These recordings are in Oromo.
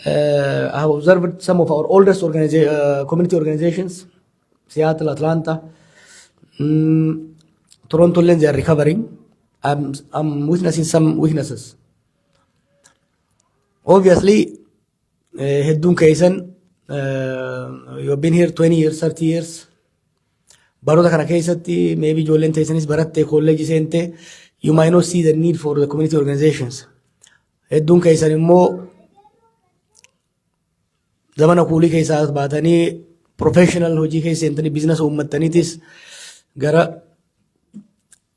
I have observed some of our oldest community organizations, Seattle, Atlanta, Toronto, they are recovering. I'm witnessing some weaknesses. Obviously, heddun kaysan, you have been here 20 years, 30 years. Baroda kana keessatti maybe ijoolleen teessanis baratte kolleejii seente, you might not see the need for the community organizations. Heddun keessan immoo zamana kuulii keessaa baatanii professional hojii keessa seentanii business uummattaniitis gara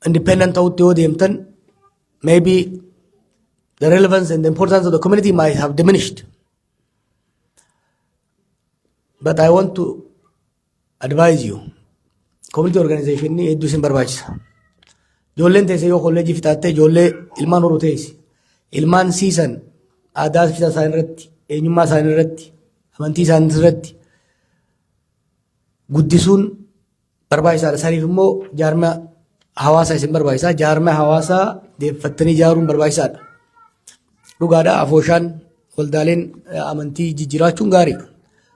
independent ta'utti yoo deemtan maybe the relevance and the importance of the community might have diminished. But I want to advise you, community organization ni hedduu isin barbaachisa. Ijoolleen teessee yoo kolleejii fixaatte ijoollee ilmaan horuu teessi. Ilmaan siisan aadaa fixaa isaanii irratti, eenyummaa isaanii irratti, amantii isaanii irratti guddisuun barbaachisaadha. Saniif immoo jaarmaa hawaasaa isin barbaachisa. Jaarmaa hawaasaa deeffattanii ijaaruun barbaachisaadha. Dhugaadha afooshaan waldaaleen amantii jijjiiraachuun gaariidha.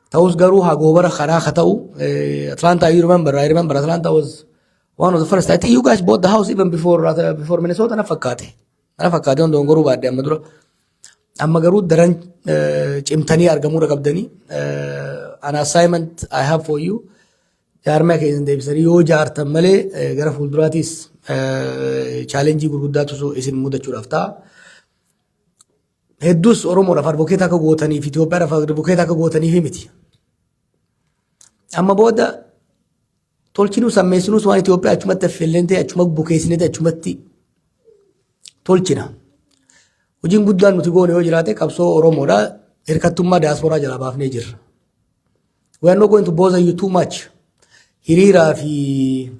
Ta'us garuu hagoobara karaa haa ta'u. Atlanta, I remember Atlanta was one of the first. I think you guys bought the house even before Minnesota. Na fakkaate on dongoruu baadde amma dura. Amma garuu daran cimtanii argamuu qabdanii. An assignment I have for you. Jaarmaa keessan deebisanii yoo jaartan malee gara fuulduraatis challengii gurguddaatu isin mudachuudhaaf ta'a. Hedduus Oromoodhaaf advokeet akka gootaniif Itoophiyaadhaaf advokeet akka gootaniif miti. Amma booda tolchinuu sammeessinuus waan Itoophiyaa achumatti affeellentee achumatti bukeessinee achumatti tolchina. Hojiin guddaan nuti goone yoo jiraate qabsoo Oromoodha hirkattummaa diyaasporaa jalaa baafnee jirra. We are not going to bother you too much. Hiriiraa fi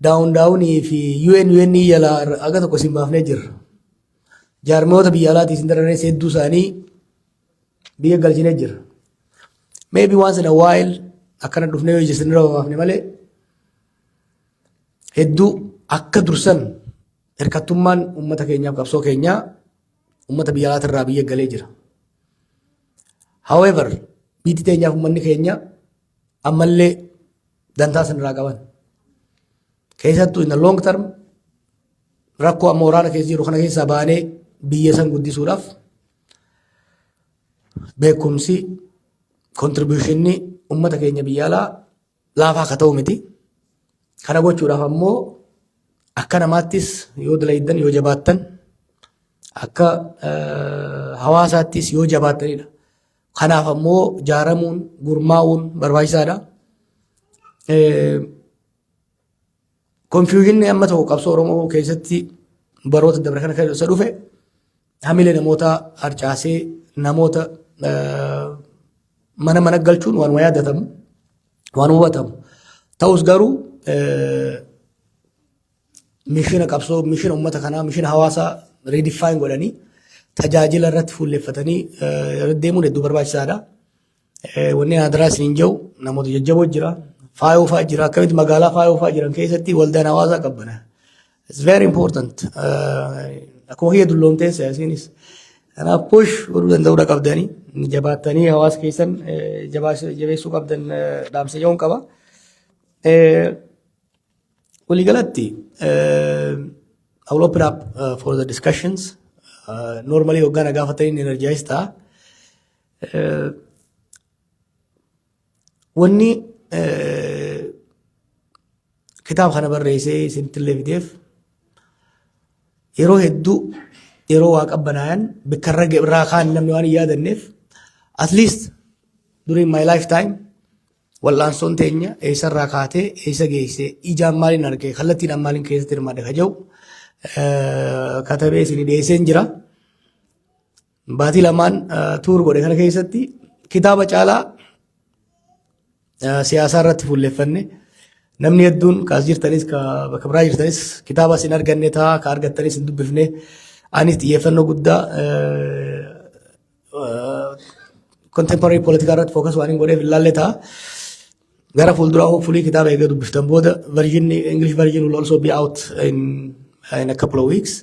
daawunii fi UN jalaa aga tokko isin baafnee jirra. Jaarmoota biyya alaatii isin dararee hedduu isaanii biyya galchinee jira. Maybe once in a while akkana dhufnee yoo isin irra baafne malee hedduu akka dursan hirkattummaan uummata keenyaaf qabsoo keenyaa uummata biyya alaatirraa biyya galee jira. However, biyyi teenyaaf uummanni keenya ammallee dantaa sanirraa qaban. Keessattuu in the long term rakkoo amma waraana keessa jiru kana keessaa baanee biyya san guddisuudhaaf beekumsi contributionni uummata keenya biyya alaa laafaa akka ta'u miti. Kana gochuudhaaf ammoo akka namaattis yoo dalaydan yoo jabaattan akka hawaasaattis yoo jabaattanidha. Kanaaf ammoo jaaramuun gurmaa'uun barbaachisaadha. Confusion amma ta'u qabsoo Oromoo keessatti baroota dabre kana keessa dhufe hamilee namoota harcaasee namoota mana galchuun waan yaadatamu waan hubatamu. Ta'us garuu mishina qabsoo mishina uummata kanaa mishina hawaasaa redefine godhanii tajaajila irratti fuulleeffatanii deemuun hedduu barbaachisaadha. Wanni adraa isin jiru namoota jajjaboo jira. Faayoo fa'aa jira. Akkamitti magaalaa faayoo fa'aa jiran keessatti waldaan hawaasaa qabbana. It's very important. Akkuma kiyya dulloomtee siyaasiinis. Kanaaf push godhuu danda'uudha qabdanii jabaattanii hawaasa keessan jabeessuu qabdan dhaamsa jedhuun qaba. Waliigalatti I will open up for the discussions. Normally hogganaa gaafatanii energize ta'a. Wanni kitaaba kana barreessee isinittillee fideef yeroo hedduu yeroo waa qabbanaayan bakka irraa kaan namni waan hin yaadanneef at least during my lifetime wal'aansoon teenya eessarraa kaatee eessa geessee ijaan maaliin argee kallattiin maaliin keessatti hirmaadhe ka jedhu katabee isin dhiyeesseen jira. Baatii lamaan tuur godhe kana keessatti kitaaba caalaa siyaasaa irratti fuulleeffanne namni hedduun kaas jirtanis bakka biraa jirtanis kitaaba isin arganne ta'a ka argattanis hin dubbifne anis xiyyeeffannoo guddaa contemporary political irratti focus waan hin godheef ilaalle ta'a. Gara fuulduraa hopefully kitaaba eega dubbiftan booda English version will also be out in a couple of weeks.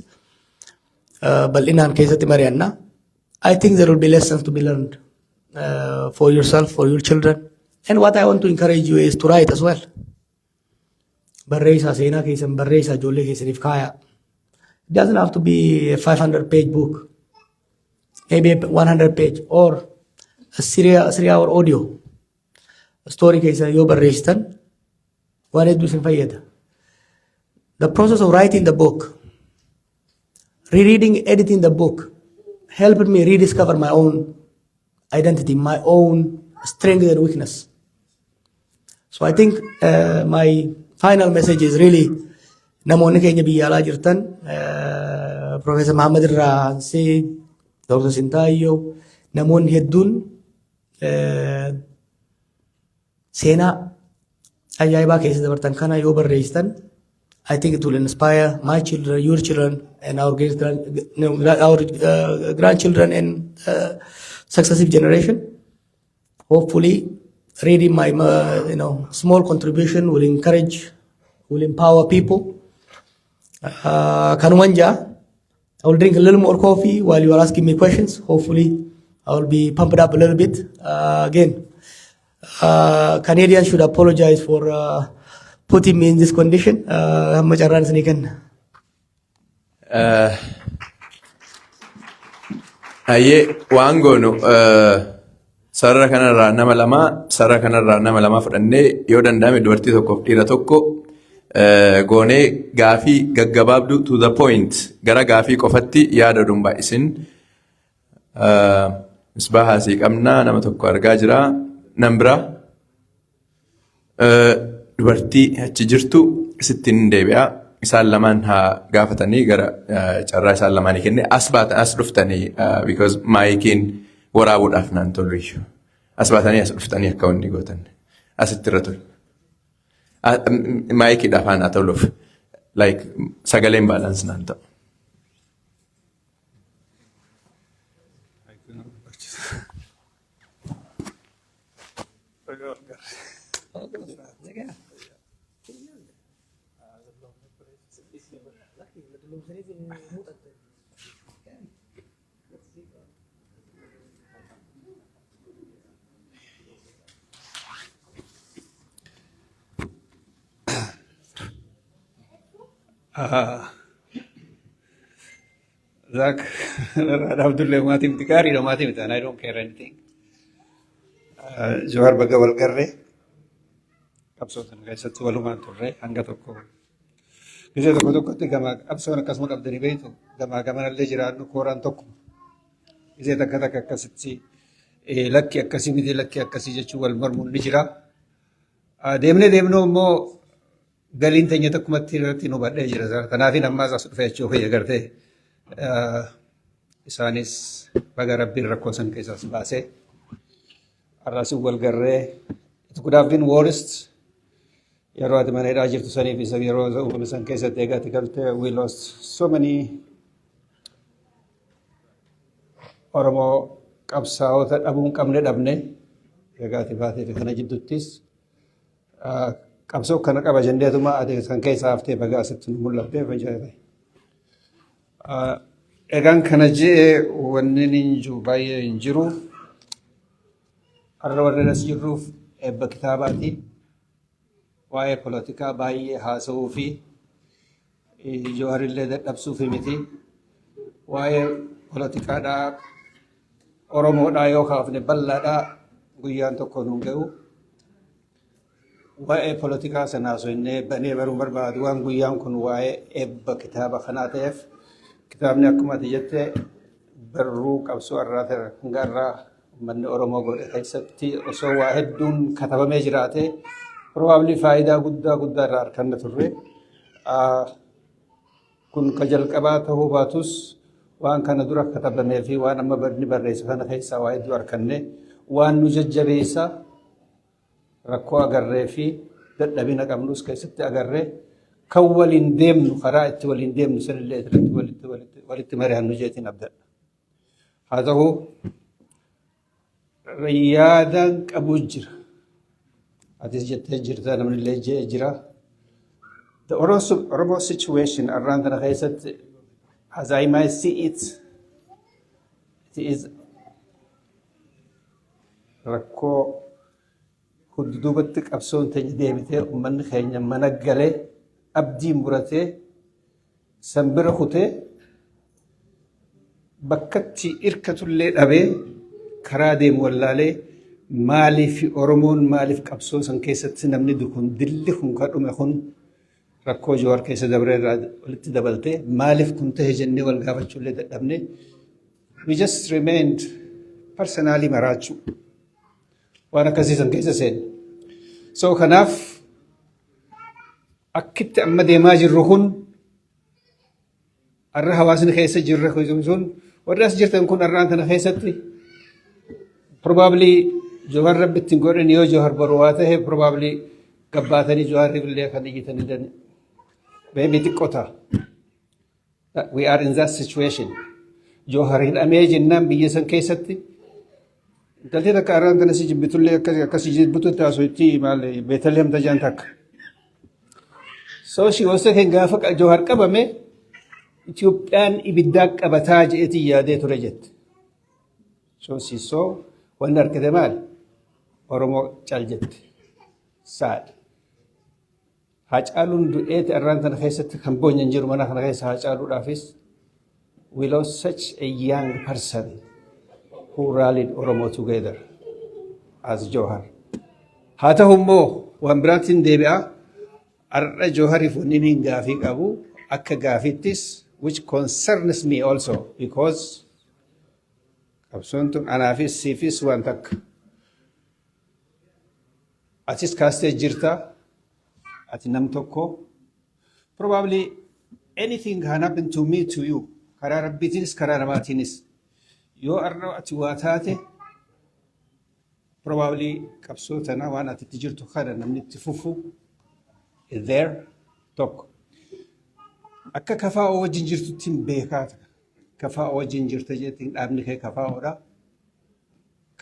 Bal'inaan keessatti mari'anna. I think there will be lessons to be learned for yourself, for your children. And what I want to encourage you is to write as well. Barreessa seenaa keessan barreessa ijoollee keessaniif kaaya. It doesn't have to be a 500-page book, maybe a 100-page or a 3-hour audio. Story keessan yoo barreessitan waan hedduu isin fayyada. The process of writing the book, rereading, editing the book, helped me rediscover my own identity, my own strength and weakness. So I think my final message is really namoonni keenya biyya alaa jirtan Professor Muhammad irraa Hansee, Dr. Sintaayyoo, namoonni hedduun seenaa ajaa'ibaa keessa dabartan kana yoo barreessitan, I think it will inspire my children, your children, and our grandchildren and successive generation. Hopefully, reading my small contribution will encourage, will empower people. Kanumanja, I will drink a little more coffee while you are asking me questions. Hopefully, I will be pumped up a little bit. Again, Canadians should apologize for putting me in this condition. How much around sneaking? Aye, wangono. Sarara kanarraa nama lama fudhannee yoo danda'ame dubartii tokkoof dhiira tokko goonee gaafii gaggabaabdu to the point gara gaafii qofatti yaada baay'isin misbaahaa sii qabnaa nama tokko argaa jira nan bira dubartii achi jirtu sittiin deebi'a isaan lamaan haa gaafatanii gara carraa isaan lamaanii kenne as dhuftanii because maayikiin waraabuudhaaf naan tolu iyyuu as baatanii as dhuftanii akka wanni gootan asitti irra tolu maayikiidhaaf haa toluuf like sagaleen baalaansi naan ta'u. Zach, Abdullah Matim Tikari, Matim, and I don't care anything. Johar Bagawal Garre, Absot and Gaisa to Aluman to Re, Angatoko. Is it the Kodukama, Abson Casmon of the debate, Gamagaman Legerano, Koran Toku? Is it a Kataka Cassi, a lucky Casimidi, lucky Cassijual Mormon Nijira? Demne no more. Galinta niya to kumatirati no bade jira tanafin amma sa fecho hoye garte isanis bagarabbi rakosan kaisas base arasu wal garre it could have been worst yaro admane rajir to sani fi sabi roza ubusan kaisa tega tikalte we lost so many oromo qabsao ta dabun qabne dabne yagati bate kana jidduttis Qabsoo kana qaba jendeetuma ade kan keessa haftee baga asitti mul'attee fayyadame. Egaan kana jee wanni ninju baay'ee hin jiru. Har'a warreen as jirruuf eebba kitaabaati. Waa'ee polotikaa baay'ee haasa'uu fi Jawaarillee dadhabsuu fi miti. Waa'ee polotikaadhaa Oromoodhaa yoo kaafne bal'aadhaa guyyaan tokko nuun ga'u. Waa'ee polotikaa sanaa soonnee banee baruu barbaadu waan guyyaan kun waa'ee eebba kitaaba kanaa ta'eef kitaabni akkuma ati jette barruu qabsoo irraa hangarraa uummanni Oromoo godhe keessatti osoo waa hedduun katabamee jiraate probably faayidaa guddaa irraa arganna turre. Kun ka jalqabaa ta'uu baatus waan kana dura katabamee fi waan amma barni barreesse kana keessaa waa hedduu arganne waan nu jajjabeessa rakkoo agarree fi dadhabina qabnus keessatti agarree kan waliin deemnu karaa itti waliin deemnu sanillee irratti walitti mari'annu jeetiin abdadha. Haa ta'u yaadaan qabu jira. Atis jettee jirta namnillee jee jira. The Oromo situation around the Khaisat, as I might see it, it is rakkoo hudduubatti qabsoon ta'e deebitee uummanni keenya mana galee abdiin muratee sanbira kutee bakkatti irkatullee dhabee karaa deemu wallaalee maaliif Oromoon maaliif qabsoo san keessatti namni kun dilli kun kadhume kun rakkoo Jawaar keessa dabree irraa walitti dabaltee maaliif kun ta'e jennee wal gaafachuullee dadhabne we just remained personally maraachuu waan akkasii san keessa seenne. So kanaaf akkitti amma deemaa jirru kun arra hawaasni keessa jirra sun warri as jirtan kun arraan tana keessatti probably Jawaar rabbitti hin godhin yoo Jawaar boru waa ta'e probably gabbaatanii Jawaar illee kan iyyitanii dan maybe xiqqoota. We are in that situation. Jawaar hidhamee jennaan biyya san keessatti daltii takka arraan tana si jibbitullee akkasii jibbitu taasisu maal Beetlehem tajaan takka. So she was saying gaafa Jawaar qabame Itoophiyaan ibiddaa qabataa jeetii yaadee ture jette. So she saw wanni argite maal Oromoo cal jette. Sad. Haacaaluun du'eeti arraan tana keessatti kan boonyan jiru mana kana keessa haacaaluudhaafis we lost such a young person who rallied Oromo together as Jawaar. Haa ta'u immoo waan biraatiin deebi'a arra Jawaariif wanni niin gaafii qabu akka gaafittis which concerns me also because qabsoon tun anaafis siifis waan takka. Atis kaastee jirta ati nam tokko probably anything can happen to me to you karaa rabbiitiinis karaa namaatiinis yoo arra ati waa taate probably qabsoo tana waan ati itti jirtu kana namni itti fufu is there tokko. Akka kafaa'oo wajjin jirtuttiin beekaa ta'a. Kafaa'oo wajjin jirta jettiin dhaabni kee kafaa'oodha.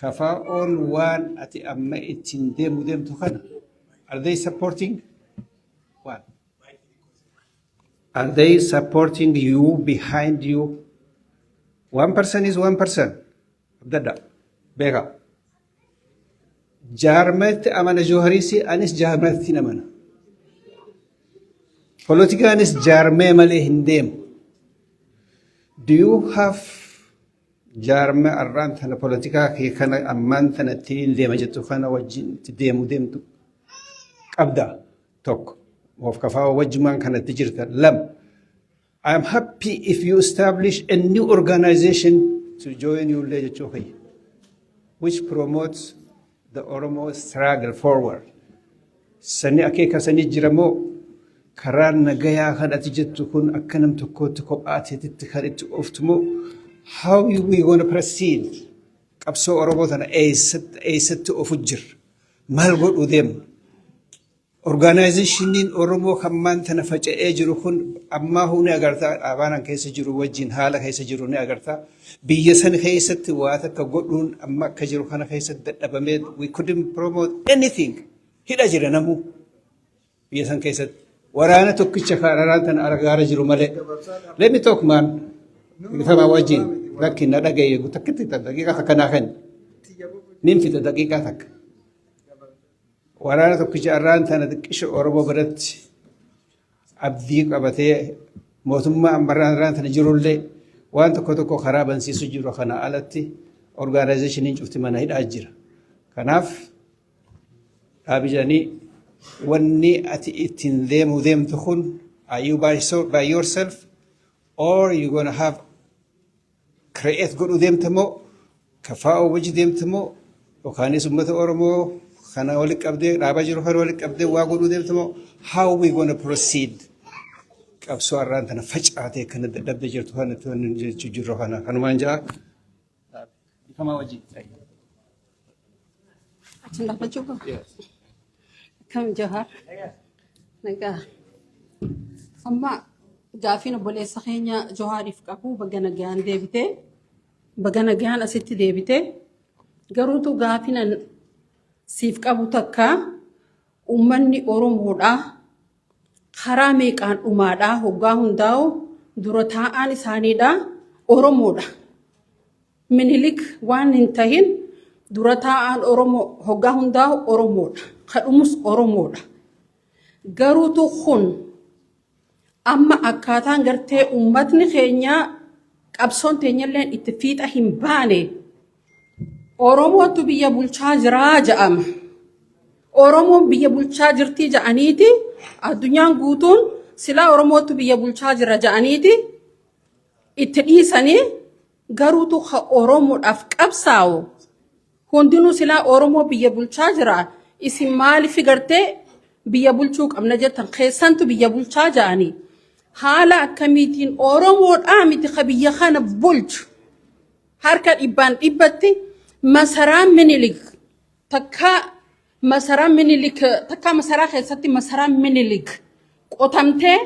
Kafaa'oon waan ati amma ittiin deemtu kana are they supporting what? Are they supporting you behind you? One person is one person. Abdadda. Beeka. Jaarmatti amana Jawaarisi anis jaarmatti namana. Politikaanis jaarmee malee hin deemu. Do you have jaarmee arraan tana politikaa kee kana ammaan tana ittiin deema jettu kana wajjin itti deemtu qabda tokko. Of kafaa'oo wajjumaan kanatti jirta lama. I am happy if you establish a new organization to join you which promotes the Oromo struggle forward. Sani akeeka sani jiramoo karaa nagayaa kan ati jettu kun akka nam tokkootti kophaatiitti kan itti ooftumoo how we going to proceed qabsoo Oromoo tana eessatti ofu jira maal godhu deemna. Organizationiin Oromoo hammaan tana faca'ee jiru kun ammaa huni agartaa dhaabaan keessa jiru wajjin haala keessa jiru ni agartaa. Biyya san keessatti waa takka godhuun amma akka jiru kana keessatti dadhabamee we couldn't promote anything. Hidha jira namuu biyya san keessatti. Waraana tokkicha kaararaan tana argaara jiru malee. Let me talk man. Gifama wajjin rakkin na dhagaye takkitti daqiiqaa akkanaa kan. Nin fita daqiiqaa takka. Waraana tokkicha arraan tana xiqqisha Oromoo biratti abdii qabatee mootummaa ammarraan tana jirullee waan tokko karaa bansiisu jiru kana alatti organizationiin cufti mana hidhaa jira. Kanaaf dhaabijanii wanni ati ittiin deemtu kun are you by yourself or you gonna have create godhu deemtamoo kafaa'oo wajji deemtamoo yookaanis uummata Oromoo kana walitti qabdee dhaabaa jiru kana walitti qabdee waa godhuu deemtamoo how we gonna proceed qabsoo arraan tana facaatee kana dadhabde jirtu kana jechuu jirru kana kanumaan ja'a. Kamaa wajjin. Achi lafa jiru. Kam Jawaar. Nagaa. Amma gaafiin obboleessa keenya Jawaariif qabu baga nagaan deebitee baga nagaan asitti deebitee garuutu gaafiin siif qabu takka uummanni Oromoodhaa karaa meeqaan dhumaadhaa hoggaa hundaa'u dura taa'aan isaaniidhaa Oromoodha. minilik waan hin tahin dura taa'aan Oromoo hoggaa hundaa'u Oromoodha. Kadhumus Oromoodha. Garuutu kun amma akkaataan gartee uummatni keenya qabsoon teenyalleen itti fiixa hin baane Oromootu biyya bulchaa jiraa jedhama. Oromoon biyya bulchaa jirtii jedhaniiti addunyaan guutuun silaa Oromootu biyya bulchaa jira jedhaniiti itti dhiisanii garuutu Oromoodhaaf qabsaa'u hundinuu silaa Oromoo biyya bulchaa jira isin maaliif gartee biyya bulchuu qabna jettan keessantu biyya bulchaa jedhanii haala akkamiitiin Oromoodhaa miti ka biyya kana bulchu harka dhibbaan dhibbatti masaraan minilik takka masaraa keessatti masaraan minilik qotamtee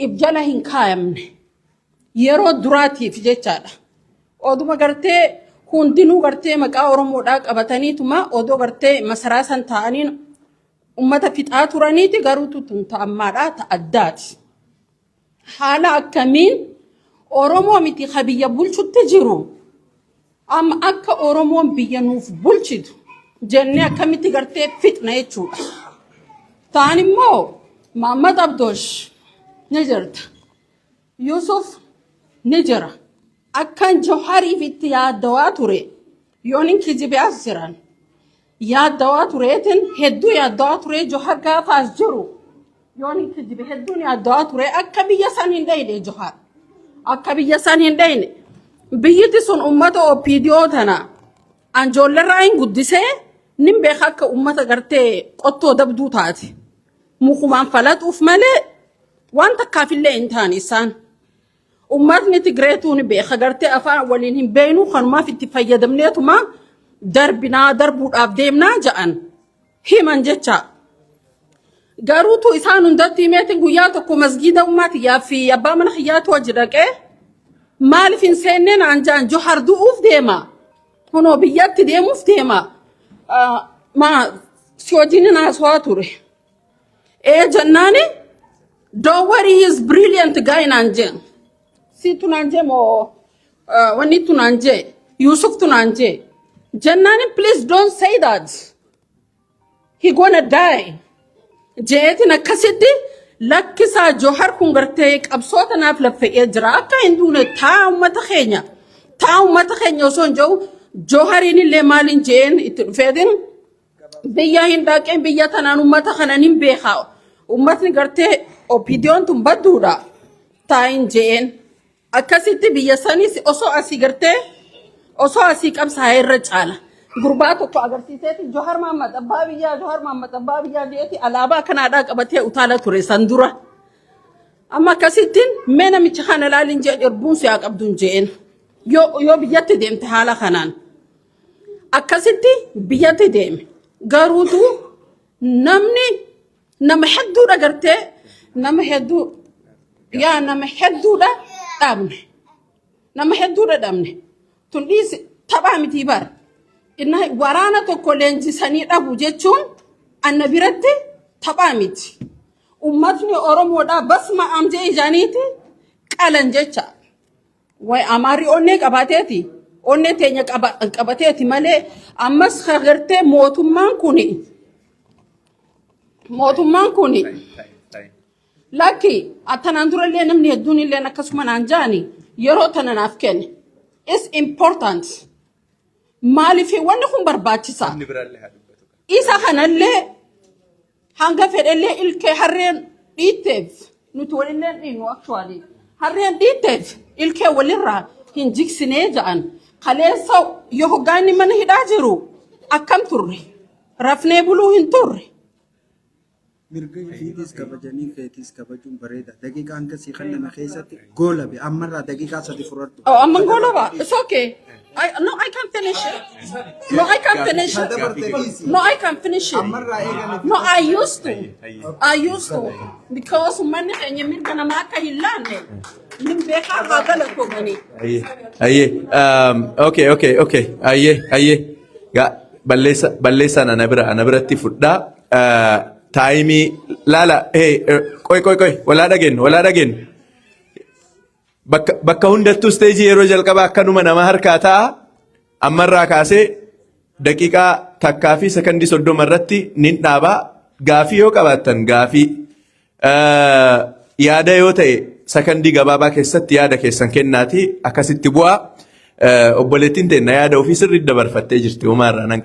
ibjala hin kaayamne yeroo duraatiif jechaadha. Oduma gartee hundinuu gartee maqaa Oromoodhaa qabataniituma odoo gartee masaraa san ta'aniin ummata fixaa turaniiti garuutu tun ta'ammaadhaa ta'addaati. Haala akkamiin Oromoo miti ka biyya bulchutti jiru amma akka Oromoon biyya nuuf bulchitu jennee akkamitti gartee fixna jechuudha. Ta'an immoo Mahammad Abdoosh ni jirta. Yusuf ni jira. Akkan Jawhariif itti yaaddawaa ture yoon hin kijibee as jiran yaaddawaa tureetiin hedduu yaaddawaa ture Jawhar gaafaas jiru yoon hin kijibe hedduun yaaddawaa ture akka biyya san hin dhayne Jawhar akka biyya san hin dhayne biyyiti sun ummata OPDO tana anjoollerraa hin guddisee nin beeka akka ummata gartee qottoo dabduu taate mukumaan falaxuuf malee waan takkaafillee hin taane isaan. Ummatni Tigreetuun beeka gartee afaan waliin hin beeknu kanumaaf itti fayyadamneetuma darbuudhaaf deemnaa ja'an himan jecha. Garuutu isaan hundatti himeetiin guyyaa tokko masgiida ummaatiyyaa fi abbaa mana kiyyaatu wajji dhaqee maaliif hin seenneen anjaan Jawhar du'uuf deema kunoo biyyatti deemuuf deema si wajjin haasawaa ture. Jannaani don't worry he is brilliant guy naan jeen. Si tunanje mo wani tunanje Yusuf tunanje Jannani please don't say that he gonna die jeetin akkasitti lakkisa Jawhar kun gartee qabsoota naaf laffee jira akka hinduune taa ummata keenya osoo hin jiru Jawhariin illee maalin jeen itti dhufeetin biyya hin dhaqeen biyya tanaan ummata kanan hin beekaa ummatni gartee OPDO'n tun badduudha taayin jeen akkasitti biyya sanis osoo asii gartee osoo asii qabsaa'ee irra caala gurbaa tokko agarsiiseeti Jawhar Mahammad abbaa biyyaa jeeti alaabaa kanaadhaa qabatee utaala ture san dura amma akkasittiin mee namicha kana laalin jeen irbuun siyaa qabduun jeen yoo biyyatti deemte haala kanaan akkasitti biyyatti deeme garuutu nama hedduudha gartee nama hedduudha dhabne tun dhiisi taphaa miti bar inna waraana tokko leenjisanii dhabu jechuun anna biratti taphaa miti ummatni Oromoodhaa basma amjee ijaaniiti qalan jecha way amaari onnee qabateeti onnee teenya qabateeti malee ammas gartee mootummaan kuni Lucky, atanan durallee namni hedduun illee akkasuma naan jaani yeroo tana naaf kenne. It's important. Maaliif wanni kun barbaachisa. Isa kanallee hanga fedhellee ilkee harreen dhiitteef nuti walillee dhiinu actually. Harreen dhiitteef ilkee walirraa hin jigsinee ja'an. Kaleessa yoo hoggaanni mana hidhaa jiru akkam turre. Rafnee buluu hin turre. mirga fiitis kabajanii feetis kabajuun bareeda daqiiqaan kasii kan nama keessatti goolabe ammarraa daqiiqaa sadi fudhadhu. Oh, amman goolaba. It's okay. I can finish it. No, I can finish it. No, I can finish it. No, I used to. Because mani kanya mirga na maka hilane. Nimbeka bagala ko gani. Okay. Aye. Ga ballesa na nabira tifudda. Taimi lala koi wala dagen bakka hundattuu stage yeroo jalqaba akkanuma nama harkaa ta'a ammarraa kaasee daqiiqaa takkaa fi sekondii 30 irratti nin dhaabaa gaafii yoo qabaattan gaafii yaada yoo ta'e sekondii gabaabaa keessatti yaada keessan kennaati akkasitti bu'aa obboleettiin teenna yaada ofii sirriitti dabarfattee jirti homaa irraa nan